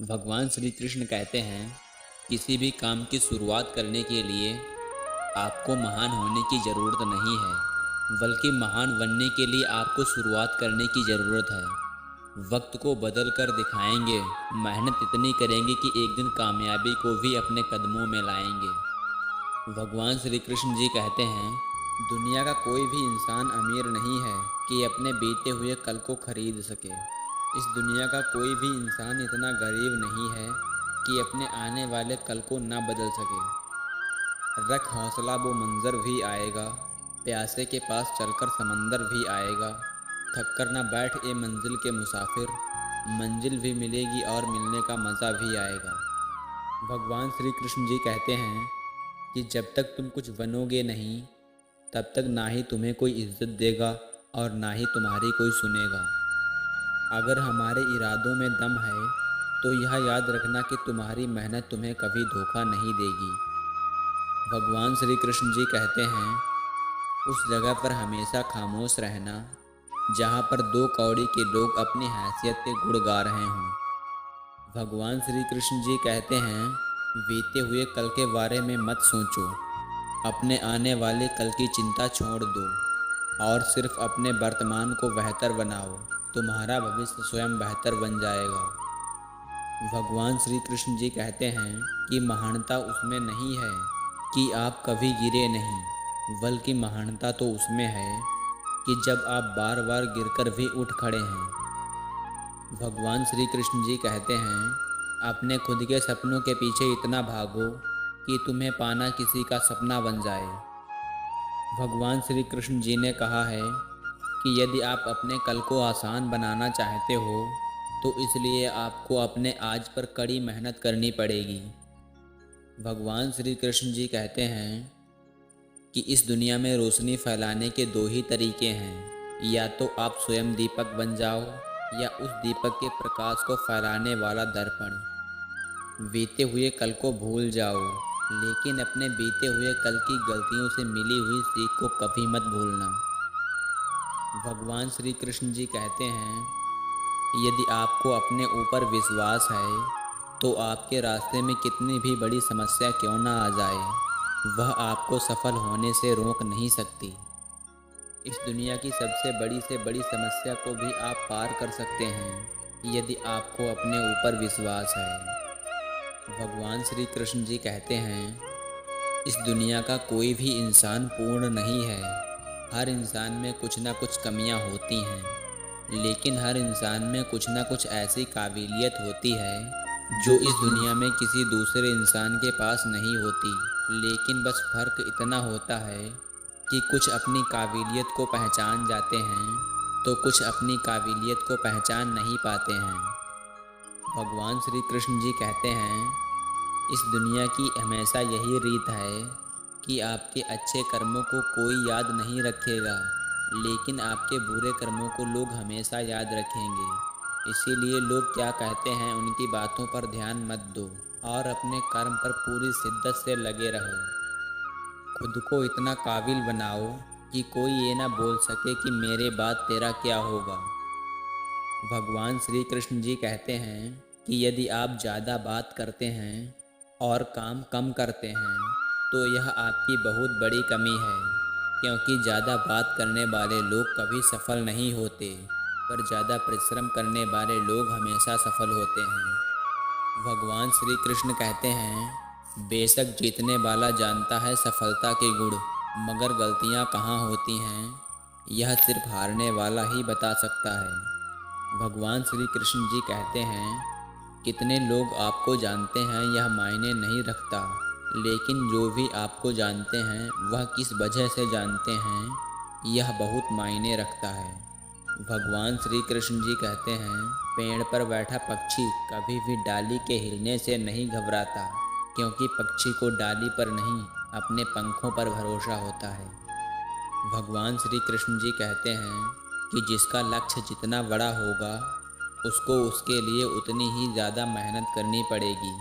भगवान श्री कृष्ण कहते हैं, किसी भी काम की शुरुआत करने के लिए आपको महान होने की ज़रूरत नहीं है, बल्कि महान बनने के लिए आपको शुरुआत करने की ज़रूरत है। वक्त को बदल कर दिखाएंगे, मेहनत इतनी करेंगे कि एक दिन कामयाबी को भी अपने कदमों में लाएंगे। भगवान श्री कृष्ण जी कहते हैं, दुनिया का कोई भी इंसान अमीर नहीं है कि अपने बीते हुए कल को खरीद सके। इस दुनिया का कोई भी इंसान इतना गरीब नहीं है कि अपने आने वाले कल को ना बदल सके। रख हौसला, वो मंज़र भी आएगा, प्यासे के पास चलकर समंदर भी आएगा। थक कर ना बैठ ए मंजिल के मुसाफिर, मंजिल भी मिलेगी और मिलने का मज़ा भी आएगा। भगवान श्री कृष्ण जी कहते हैं कि जब तक तुम कुछ बनोगे नहीं, तब तक ना ही तुम्हें कोई इज्जत देगा और ना ही तुम्हारी कोई सुनेगा। अगर हमारे इरादों में दम है तो यह याद रखना कि तुम्हारी मेहनत तुम्हें कभी धोखा नहीं देगी। भगवान श्री कृष्ण जी कहते हैं, उस जगह पर हमेशा खामोश रहना जहाँ पर दो कौड़ी के लोग अपनी हैसियत के गुण गा रहे हों। भगवान श्री कृष्ण जी कहते हैं, बीते हुए कल के बारे में मत सोचो, अपने आने वाले कल की चिंता छोड़ दो और सिर्फ अपने वर्तमान को बेहतर बनाओ। तुम्हारा भविष्य स्वयं बेहतर बन जाएगा। भगवान श्री कृष्ण जी कहते हैं कि महानता उसमें नहीं है कि आप कभी गिरे नहीं, बल्कि महानता तो उसमें है कि जब आप बार बार गिरकर भी उठ खड़े हैं। भगवान श्री कृष्ण जी कहते हैं, अपने खुद के सपनों के पीछे इतना भागो कि तुम्हें पाना किसी का सपना बन जाए। भगवान श्री कृष्ण जी ने कहा है कि यदि आप अपने कल को आसान बनाना चाहते हो तो इसलिए आपको अपने आज पर कड़ी मेहनत करनी पड़ेगी। भगवान श्री कृष्ण जी कहते हैं कि इस दुनिया में रोशनी फैलाने के दो ही तरीके हैं, या तो आप स्वयं दीपक बन जाओ या उस दीपक के प्रकाश को फैलाने वाला दर्पण। बीते हुए कल को भूल जाओ, लेकिन अपने बीते हुए कल की गलतियों से मिली हुई सीख को कभी मत भूलना। भगवान श्री कृष्ण जी कहते हैं, यदि आपको अपने ऊपर विश्वास है तो आपके रास्ते में कितनी भी बड़ी समस्या क्यों ना आ जाए, वह आपको सफल होने से रोक नहीं सकती। इस दुनिया की सबसे बड़ी से बड़ी समस्या को भी आप पार कर सकते हैं यदि आपको अपने ऊपर विश्वास है। भगवान श्री कृष्ण जी कहते हैं, इस दुनिया का कोई भी इंसान पूर्ण नहीं है। हर इंसान में कुछ ना कुछ कमियां होती हैं, लेकिन हर इंसान में कुछ ना कुछ ऐसी काबिलियत होती है जो इस दुनिया में किसी दूसरे इंसान के पास नहीं होती। लेकिन बस फ़र्क इतना होता है कि कुछ अपनी काबिलियत को पहचान जाते हैं तो कुछ अपनी काबिलियत को पहचान नहीं पाते हैं। भगवान श्री कृष्ण जी कहते हैं, इस दुनिया की हमेशा यही रीत है कि आपके अच्छे कर्मों को कोई याद नहीं रखेगा, लेकिन आपके बुरे कर्मों को लोग हमेशा याद रखेंगे। इसीलिए लोग क्या कहते हैं उनकी बातों पर ध्यान मत दो और अपने कर्म पर पूरी शिद्दत से लगे रहो। खुद को इतना काबिल बनाओ कि कोई ये ना बोल सके कि मेरे बाद तेरा क्या होगा। भगवान श्री कृष्ण जी कहते हैं कि यदि आप ज़्यादा बात करते हैं और काम कम करते हैं तो यह आपकी बहुत बड़ी कमी है, क्योंकि ज़्यादा बात करने वाले लोग कभी सफल नहीं होते, पर ज़्यादा परिश्रम करने वाले लोग हमेशा सफल होते हैं। भगवान श्री कृष्ण कहते हैं, बेशक जीतने वाला जानता है सफलता के गुण, मगर गलतियाँ कहाँ होती हैं यह सिर्फ हारने वाला ही बता सकता है। भगवान श्री कृष्ण जी कहते हैं, कितने लोग आपको जानते हैं यह मायने नहीं रखता, लेकिन जो भी आपको जानते हैं वह किस वजह से जानते हैं यह बहुत मायने रखता है। भगवान श्री कृष्ण जी कहते हैं, पेड़ पर बैठा पक्षी कभी भी डाली के हिलने से नहीं घबराता, क्योंकि पक्षी को डाली पर नहीं अपने पंखों पर भरोसा होता है। भगवान श्री कृष्ण जी कहते हैं कि जिसका लक्ष्य जितना बड़ा होगा उसको उसके लिए उतनी ही ज़्यादा मेहनत करनी पड़ेगी।